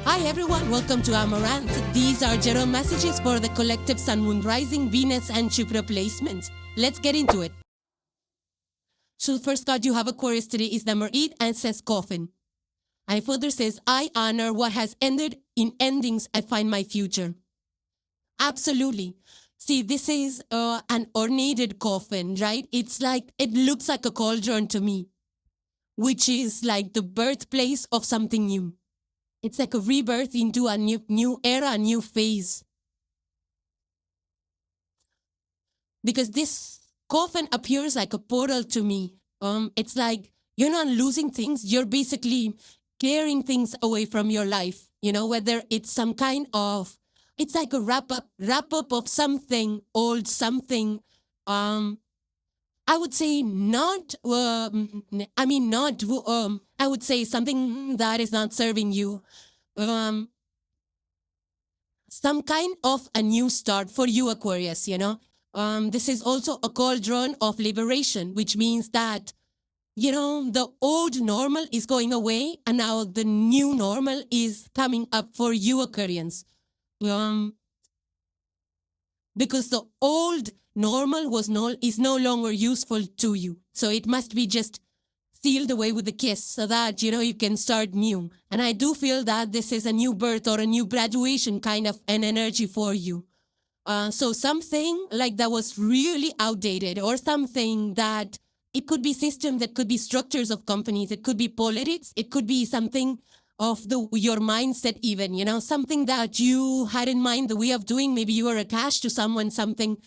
Hi everyone, welcome to Amaranth. These are general messages for the collective Sun, Moon, Rising, Venus and Jupiter placements. Let's get into it. So the first card you have, Aquarius, today is number 8 and it says coffin. And it further says, I honor what has ended. In endings, I find my future. Absolutely. See, this is an ornated coffin, right? It's like, it looks like a cauldron to me, which is like the birthplace of something new. It's like a rebirth into a new era, a new phase. Because this coffin appears like a portal to me. It's like you're not losing things. You're basically clearing things away from your life. You know, whether it's some kind of, it's like a wrap up of something old, something. I would say not. I would say something that is not serving you. Some kind of a new start for you, Aquarius, you know. This is also a cauldron of liberation, which means that, you know, the old normal is going away and now the new normal is coming up for you, Aquarians. Because the old normal is no longer useful to you. So it must be just sealed away with a kiss so that, you know, you can start new. And I do feel that this is a new birth or a new graduation kind of an energy for you. So something like that was really outdated, or something that it could be systems, that could be structures of companies, it could be politics, it could be something of your mindset even, you know, something that you had in mind, the way of doing, maybe you were attached to someone, someplace,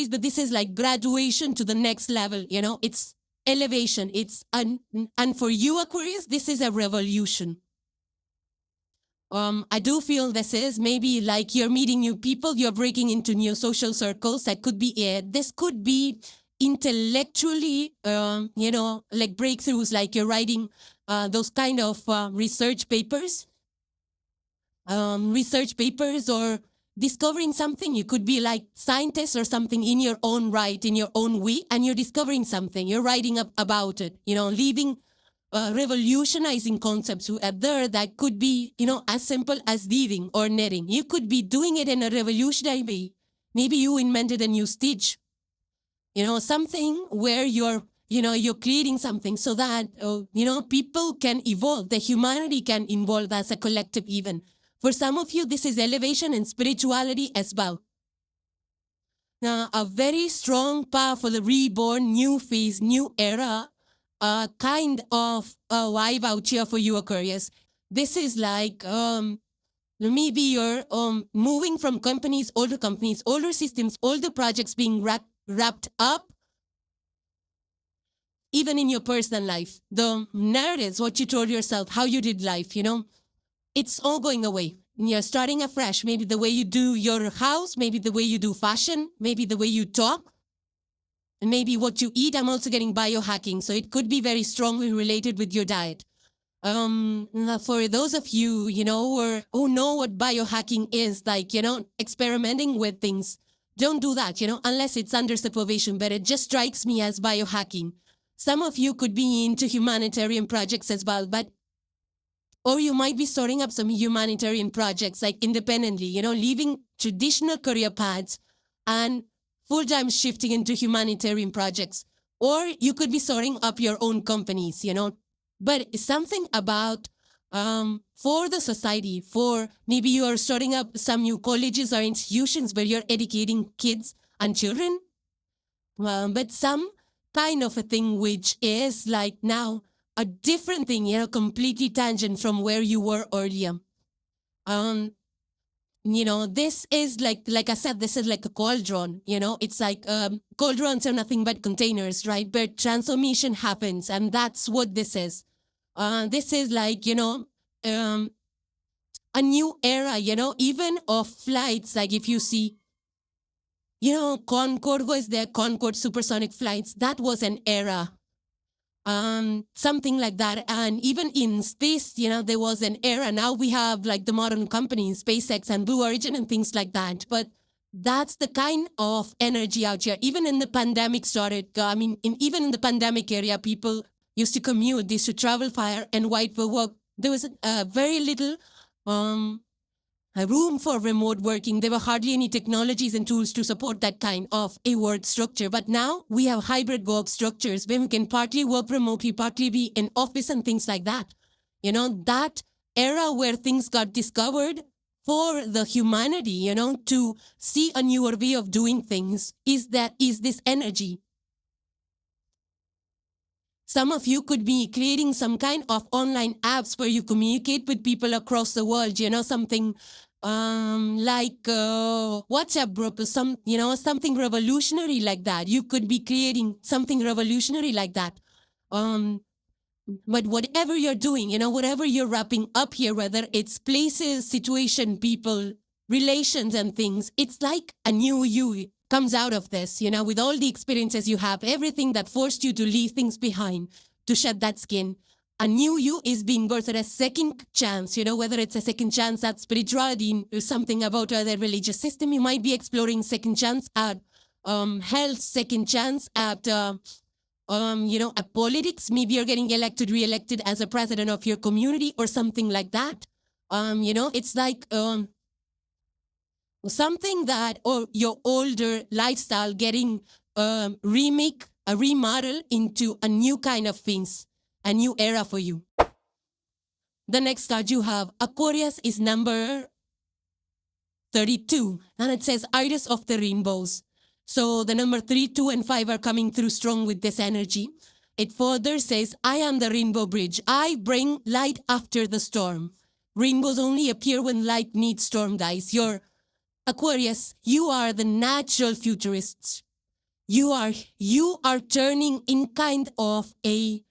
but this is like graduation to the next level, you know, it's elevation. It's and for you, Aquarius, this is a revolution. I do feel this is maybe like you're meeting new people, you're breaking into new social circles. That could be it. This could be intellectually, you know, like breakthroughs, like you're writing those kind of research papers, or discovering something. You could be like scientists or something in your own right, in your own way, and you're discovering something. You're writing up about it, you know, leaving, revolutionizing concepts there that could be, you know, as simple as weaving or knitting. You could be doing it in a revolutionary way. Maybe you invented a new stitch, you know, something where you're creating something so that, you know, people can evolve, the humanity can evolve as a collective even. For some of you, this is elevation and spirituality as well. Now, a very strong, powerful, reborn, new phase, new era, kind of vibe out here for you, Aquarius. This is like, maybe you're moving from companies, older systems, older projects being wrapped up, even in your personal life. The narratives, what you told yourself, how you did life, you know, it's all going away. You're starting afresh. Maybe the way you do your house, maybe the way you do fashion, maybe the way you talk, and maybe what you eat. I'm also getting biohacking, so it could be very strongly related with your diet. For those of you, you know, who know what biohacking is, like, you know, experimenting with things, don't do that, you know, unless it's under supervision, but it just strikes me as biohacking. Some of you could be into humanitarian projects as well, or you might be starting up some humanitarian projects, like independently, you know, leaving traditional career paths and full-time shifting into humanitarian projects. Or you could be starting up your own companies, you know. But it's something about, for the society, for maybe you are starting up some new colleges or institutions where you're educating kids and children. But some kind of a thing which is like now a different thing, you know, completely tangent from where you were earlier. You know, this is like I said, this is like a cauldron, you know, it's like, cauldrons are nothing but containers, right? But transformation happens, and that's what this is. This is like, you know, a new era, you know, even of flights. Like if you see, you know, Concorde was there, Concorde supersonic flights, that was an era. Something like that. And even in space, you know, there was an era. Now we have like the modern companies, SpaceX and Blue Origin and things like that. But that's the kind of energy out here. Even in the pandemic started, even in the pandemic area, people used to commute, they used to travel far and wait for work There was very little a room for remote working. There were hardly any technologies and tools to support that kind of a work structure. But now we have hybrid work structures where we can partly work remotely, partly be in office and things like that. You know, that era where things got discovered for the humanity, you know, to see a newer way of doing things is this energy. Some of you could be creating some kind of online apps where you communicate with people across the world, you know, something like WhatsApp group, something revolutionary like that. You could be creating something revolutionary like that. But whatever you're doing, you know, whatever you're wrapping up here, whether it's places, situation, people, relations and things, it's like a new you comes out of this, you know, with all the experiences you have, everything that forced you to leave things behind, to shed that skin. A new you is being birthed at a second chance, you know, whether it's a second chance at spirituality or something about the religious system. You might be exploring second chance at health, second chance at at politics. Maybe you're getting elected, re-elected as a president of your community or something like that. It's like something that, or your older lifestyle getting a remodel into a new kind of things, a new era for you. The next card you have, Aquarius, is number 32, and it says Iris of the Rainbows. So the number 3, 2, and 5 are coming through strong with this energy. It further says, I am the rainbow bridge. I bring light after the storm. Rainbows only appear when light meets storm, guys. You're Aquarius, you are the natural futurists. You are turning in kind of a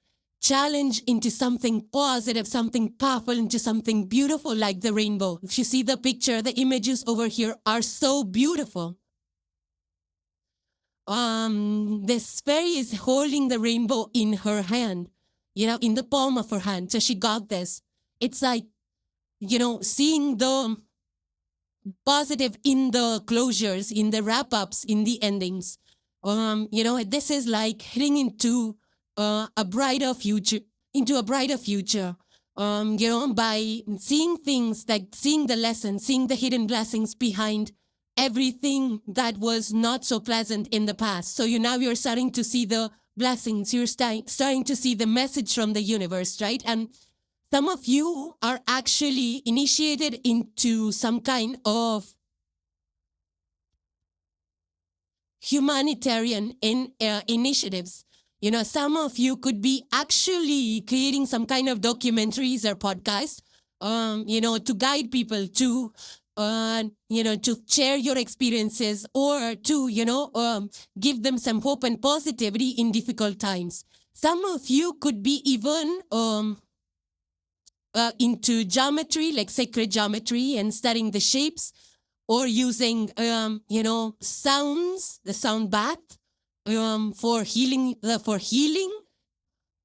challenge into something positive, something powerful, into something beautiful like the rainbow. If you see the picture, the images over here are so beautiful. This fairy is holding the rainbow in her hand, you know, in the palm of her hand. So she got this. It's like, you know, seeing the positive in the closures, in the wrap-ups, in the endings. This is like heading into a brighter future, by seeing things, like seeing the lessons, seeing the hidden blessings behind everything that was not so pleasant in the past. So you're starting to see the blessings. You're starting to see the message from the universe, right? And some of you are actually initiated into some kind of humanitarian initiatives. You know, some of you could be actually creating some kind of documentaries or podcasts, to guide people to, to share your experiences, or to, give them some hope and positivity in difficult times. Some of you could be even into geometry, like sacred geometry, and studying the shapes, or using, sounds, the sound bath, for healing,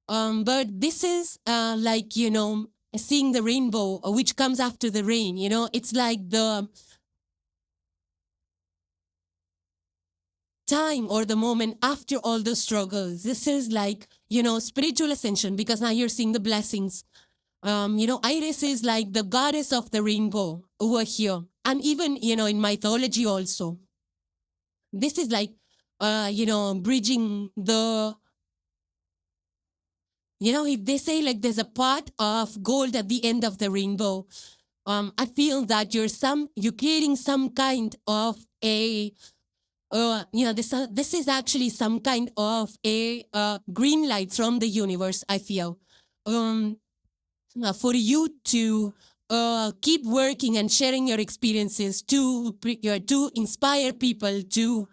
But this is seeing the rainbow, which comes after the rain. You know, it's like the time or the moment after all the struggles. This is like, spiritual ascension, because now you're seeing the blessings. Iris is like the goddess of the rainbow over here. And even, in mythology also. This is like, bridging the, if they say like there's a pot of gold at the end of the rainbow, I feel that you're creating some kind of a, this is actually some kind of a green light from the universe, I feel. For you to keep working and sharing your experiences to inspire people to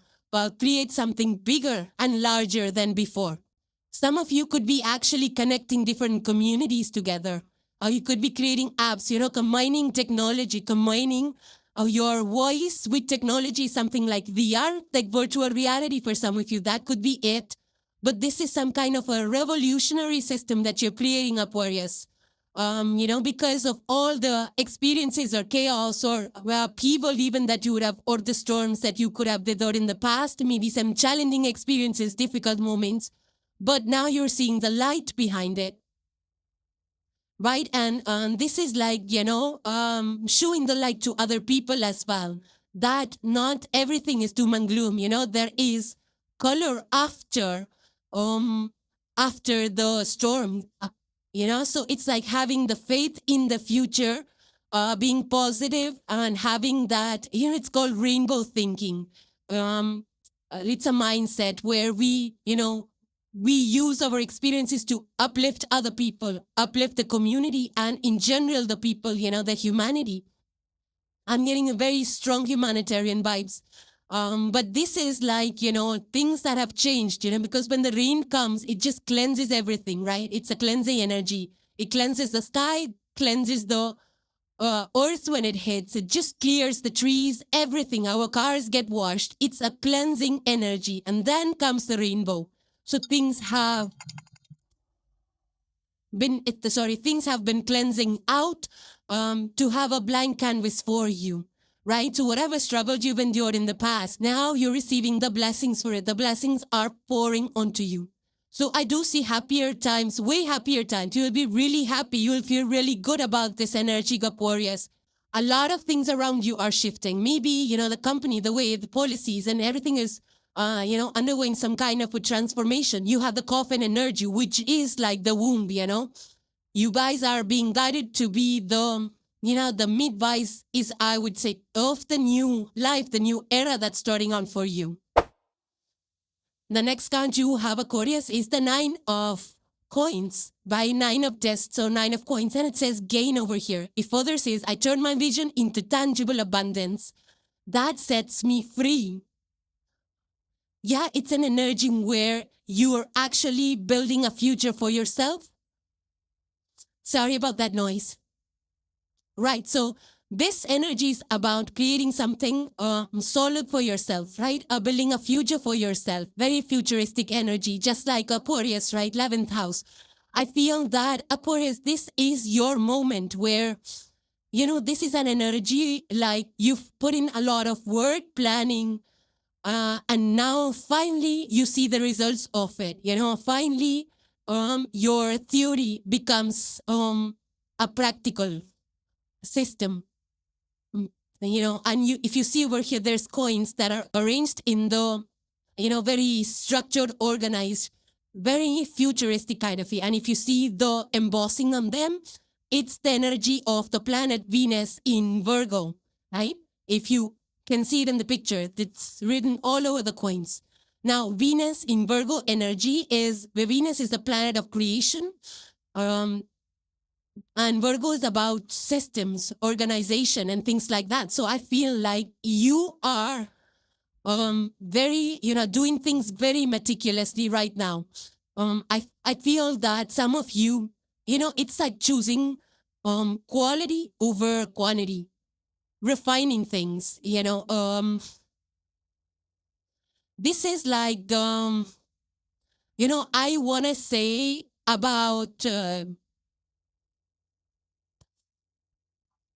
create something bigger and larger than before. Some of you could be actually connecting different communities together. You could be creating apps, combining technology, combining your voice with technology, something like VR, like virtual reality for some of you. That could be it. But this is some kind of a revolutionary system that you're creating, Aquarius. Because of all the experiences or chaos or people even that you would have, or the storms that you could have weathered in the past, maybe some challenging experiences, difficult moments, but now you're seeing the light behind it. right? And this is like, showing the light to other people as well, that not everything is doom and gloom. There is color um after the storm. So it's like having the faith in the future, being positive and having that, it's called rainbow thinking. um it's a mindset where we use our experiences to uplift other people, uplift the community, and in general, the people, the humanity. I'm getting a very strong humanitarian vibes. But this is like, things that have changed, because when the rain comes, it just cleanses everything, right? It's a cleansing energy. It cleanses the sky, cleanses the earth when it hits. It just clears the trees, everything. Our cars get washed. It's a cleansing energy. And then comes the rainbow. So things have been cleansing out, to have a blank canvas for you, right? So whatever struggle you've endured in the past, now you're receiving the blessings for it. The blessings are pouring onto you. So I do see happier times, way happier times. You'll be really happy. You'll feel really good about this energy, Aquarius. A lot of things around you are shifting. Maybe, the company, the way, the policies and everything is undergoing some kind of a transformation. You have the coffin energy, which is like the womb. You guys are being guided to be the midwives is, I would say, of the new life, the new era that's starting on for you. The next card you have, Aquarius, is the 9 of coins by 9 of deaths, so 9 of coins, and it says gain over here. If others says, I turn my vision into tangible abundance, that sets me free. Yeah, it's an energy where you are actually building a future for yourself. Sorry about that noise. Right, so this energy is about creating something solid for yourself, right? Building a future for yourself. Very futuristic energy, just like Aquarius, right? 11th house. I feel that Aquarius, this is your moment where, this is an energy like you've put in a lot of work, planning, and now finally you see the results of it. Finally, your theory becomes a practical system. And if you see over here, there's coins that are arranged in the, very structured, organized, very futuristic kind of way. And if you see the embossing on them, it's the energy of the planet Venus in Virgo, right? If you can see it in the picture, it's written all over the coins. Now, Venus in Virgo energy Venus is the planet of creation. And Virgo is about systems, organization, and things like that. So I feel like you are very, doing things very meticulously right now. I feel that some of you, it's like choosing quality over quantity, refining things, this is like, I want to say about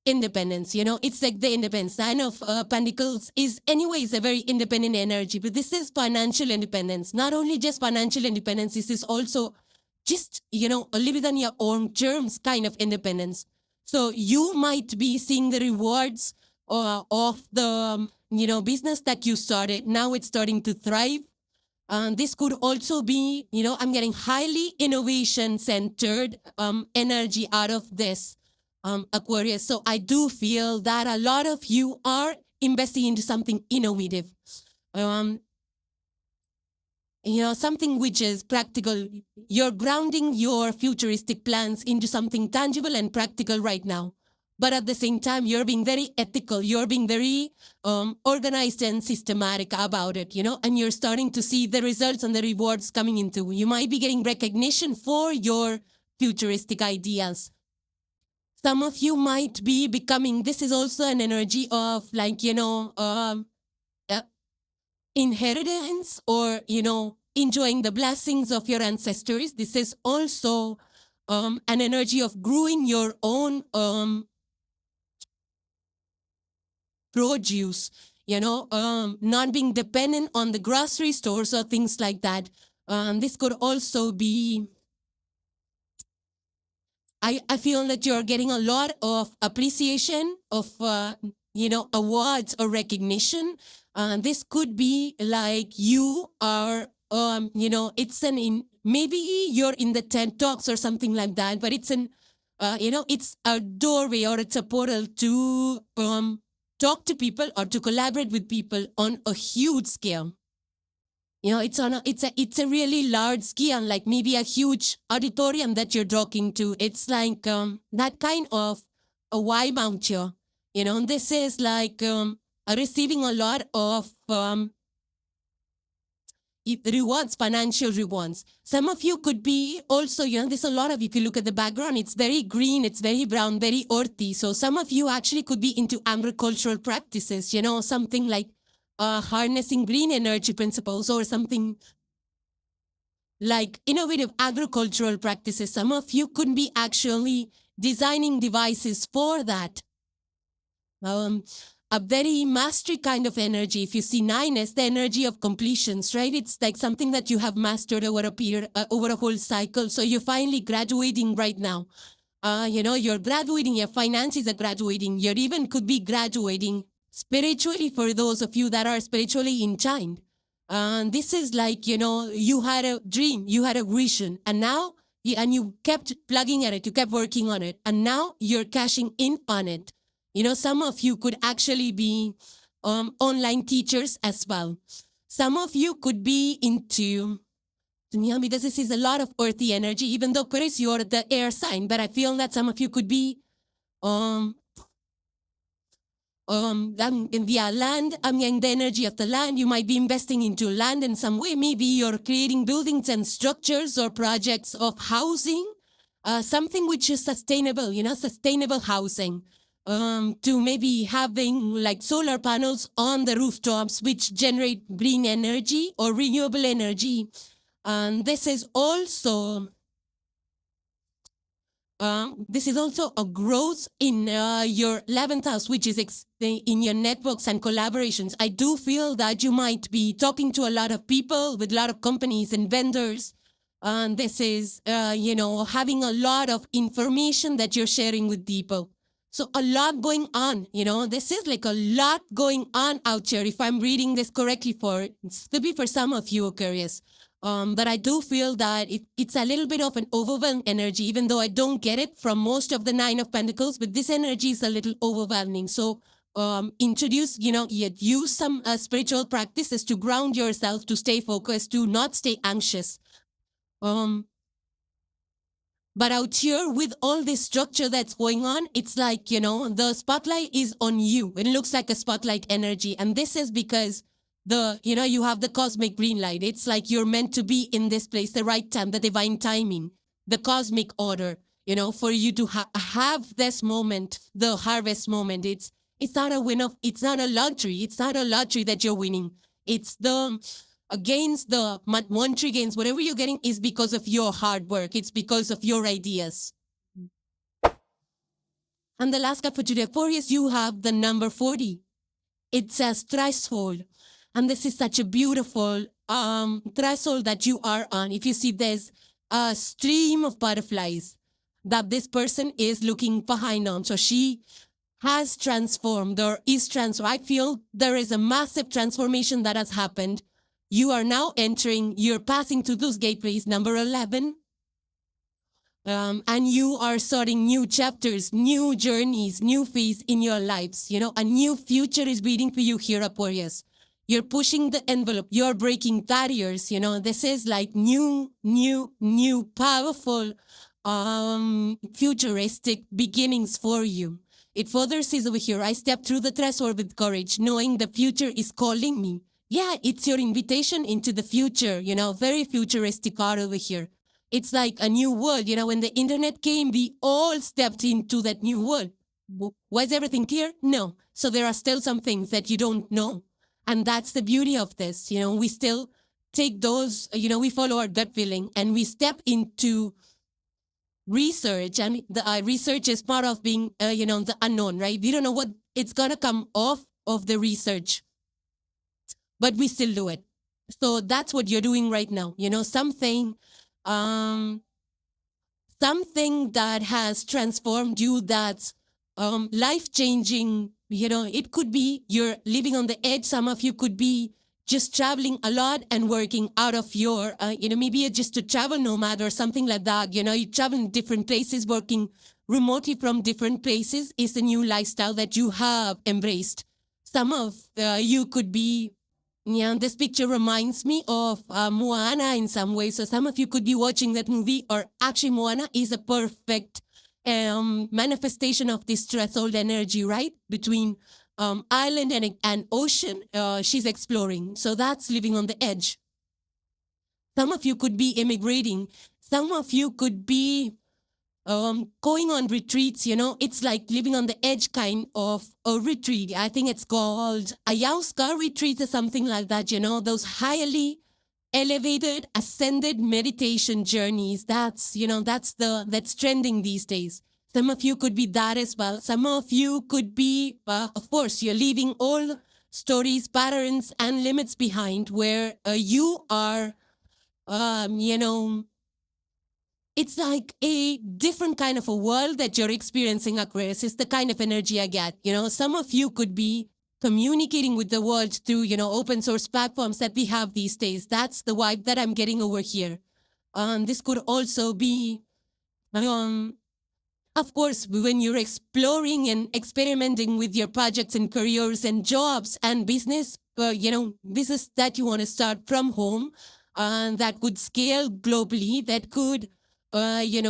independence. It's like the independence. Sign of Pentacles is anyways a very independent energy, but this is financial independence. Not only just financial independence, this is also just, live on your own terms kind of independence. So you might be seeing the rewards of the, business that you started. Now it's starting to thrive. This could also be, I'm getting highly innovation centered energy out of this, Aquarius. So I do feel that a lot of you are investing into something innovative, something which is practical. You're grounding your futuristic plans into something tangible and practical right now. But at the same time, you're being very ethical. You're being very organized and systematic about it, and you're starting to see the results and the rewards coming into. You might be getting recognition for your futuristic ideas. Some of you might be becoming, this is also an energy of like, inheritance or, enjoying the blessings of your ancestors. This is also an energy of growing your own produce, not being dependent on the grocery stores or things like that. This could also be I feel that you're getting a lot of appreciation of, awards or recognition. This could be like you are, maybe you're in the TED Talks or something like that, but it's a doorway or it's a portal to talk to people or to collaborate with people on a huge scale. It's a really large scale, like maybe a huge auditorium that you're talking to. It's like that kind of a vibe out here. This is like receiving a lot of rewards, financial rewards. Some of you could be also, there's a lot of, if you look at the background, it's very green, it's very brown, very earthy. So some of you actually could be into agricultural practices, something like harnessing green energy principles or something like innovative agricultural practices. Some of you could be actually designing devices for that. A very mastery kind of energy. If you see 9 as the energy of completions, right? It's like something that you have mastered over a period, over a whole cycle. So you're finally graduating right now. You're graduating, your finances are graduating. You even could be graduating spiritually for those of you that are spiritually inclined. This is like, you had a dream, you had a vision, and now, and you kept plugging at it, you kept working on it, and now you're cashing in on it. Some of you could actually be online teachers as well. Some of you could be into, because this is a lot of earthy energy, even though Aquarius, you're the air sign, but I feel that some of you could be in the land, the energy of the land. You might be investing into land in some way. Maybe you're creating buildings and structures or projects of housing, something which is sustainable, sustainable housing. To maybe having like solar panels on the rooftops, which generate green energy or renewable energy. And this is also a growth in your 11th house, which is in your networks and collaborations. I do feel that you might be talking to a lot of people with a lot of companies and vendors. And this is, having a lot of information that you're sharing with people. So a lot going on, this is like a lot going on out here. If I'm reading this correctly it's to be for some of you, Aquarius. But I do feel that it's a little bit of an overwhelming energy, even though I don't get it from most of the 9 of Pentacles, but this energy is a little overwhelming. So use some spiritual practices to ground yourself, to stay focused, to not stay anxious. But out here with all this structure that's going on, it's like, the spotlight is on you. It looks like a spotlight energy. And this is because you have the cosmic green light. It's like you're meant to be in this place, the right time, the divine timing, the cosmic order, for you to have this moment, the harvest moment. It's not a win of, it's not a lottery. It's not a lottery that you're winning. It's against the monetary gains, whatever you're getting is because of your hard work. It's because of your ideas. And the last card for today, Aquarius, you have the number 40. It says threshold. And this is such a beautiful threshold that you are on. If you see, there's a stream of butterflies that this person is looking behind on. So she has transformed or is transformed. I feel there is a massive transformation that has happened. You are now you're passing through those gateways, number 11. And you are starting new chapters, new journeys, new phase in your lives. A new future is waiting for you here, Aquarius. You're pushing the envelope. You're breaking barriers. This is like new, powerful, futuristic beginnings for you. It further says over here, I step through the threshold with courage, knowing the future is calling me. Yeah, it's your invitation into the future, very futuristic card over here. It's like a new world. When the internet came, we all stepped into that new world. Was everything clear? No. So there are still some things that you don't know. And that's the beauty of this. We still take those, we follow our gut feeling and we step into research. And the research is part of being, the unknown, right? We don't know what it's going to come off of the research, but we still do it. So that's what you're doing right now. Something something that has transformed you, that's life-changing. It could be you're living on the edge. Some of you could be just traveling a lot and working out of your, maybe you're just a travel nomad or something like that. You travel in different places, working remotely from different places is a new lifestyle that you have embraced. Some of you could be, this picture reminds me of Moana in some ways. So some of you could be watching that movie, or actually Moana is a perfect manifestation of this threshold energy, right? Between island and ocean, she's exploring. So that's living on the edge. Some of you could be immigrating. Some of you could be going on retreats. It's like living on the edge kind of a retreat. I think it's called ayahuasca retreat or something like that. Those highly elevated, ascended meditation journeys. That's trending these days. Some of you could be that as well. Some of you could be, of course, you're leaving all stories, patterns, and limits behind, where you are, it's like a different kind of a world that you're experiencing, Aquarius. It's the kind of energy I get. Some of you could be communicating with the world through, open source platforms that we have these days. That's the vibe that I'm getting over here. This could also be, of course, when you're exploring and experimenting with your projects and careers and jobs and business, business that you want to start from home, that could scale globally, that could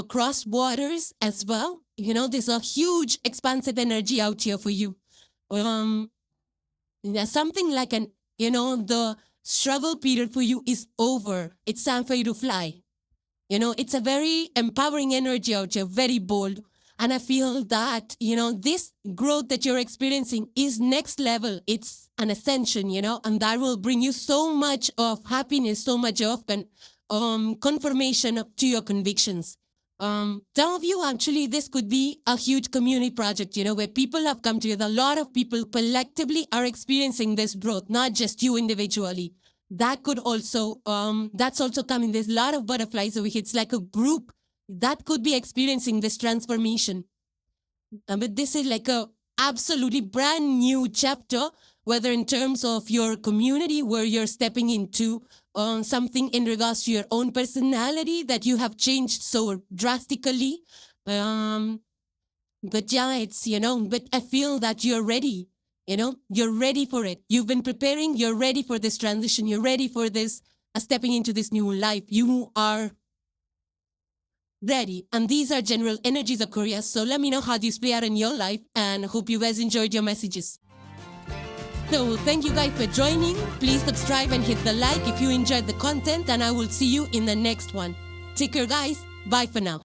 cross borders as well. There's a huge expansive energy out here for you. Something like the struggle period for you is over. It's time for you to fly. It's a very empowering energy out here, very bold. And I feel that, this growth that you're experiencing is next level. It's an ascension, and that will bring you so much of happiness, so much of confirmation to your convictions. Some of you, actually, this could be a huge community project, where people have come together. A lot of people collectively are experiencing this growth, not just you individually. That could also, that's also coming. There's a lot of butterflies over here. It's like a group that could be experiencing this transformation. But this is like a absolutely brand new chapter, whether in terms of your community, where you're stepping into something in regards to your own personality that you have changed so drastically. But yeah, it's, but I feel that you're ready. You're ready for it. You've been preparing. You're ready for this transition. You're ready for this, stepping into this new life. You are ready. And these are general energies, Aquarius. So let me know how these play out in your life, and hope you guys enjoyed your messages. So thank you guys for joining. Please subscribe and hit the like if you enjoyed the content, and I will see you in the next one. Take care, guys. Bye for now.